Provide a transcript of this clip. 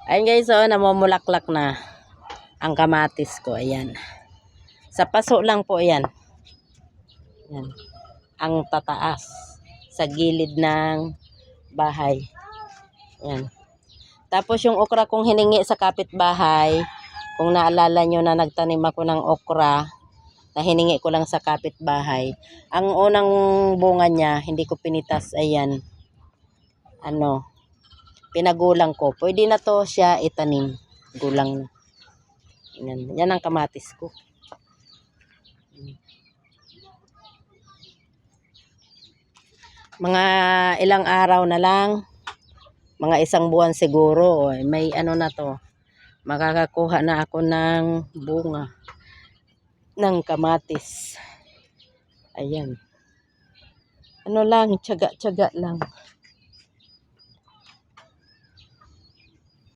Ayun guys, oh, namumulaklak na ang kamatis ko. Ayan. Sa paso lang po yan. Ayan. Ang tataas. Sa gilid ng bahay. Ayan. Tapos yung okra kong hiningi sa kapitbahay, kung naalala nyo na nagtanim ako ng okra, na hiningi ko lang sa kapitbahay. Ang unang bunga niya, hindi ko pinitas. Ayan. Pinagulang ko. Pwede na to siya itanim. Gulang na. Yan ang kamatis ko. Mga ilang araw na lang, mga isang buwan siguro, may na to. Makakakuha na ako ng bunga ng kamatis. Ayan. Lang, tiyaga-tiyaga lang.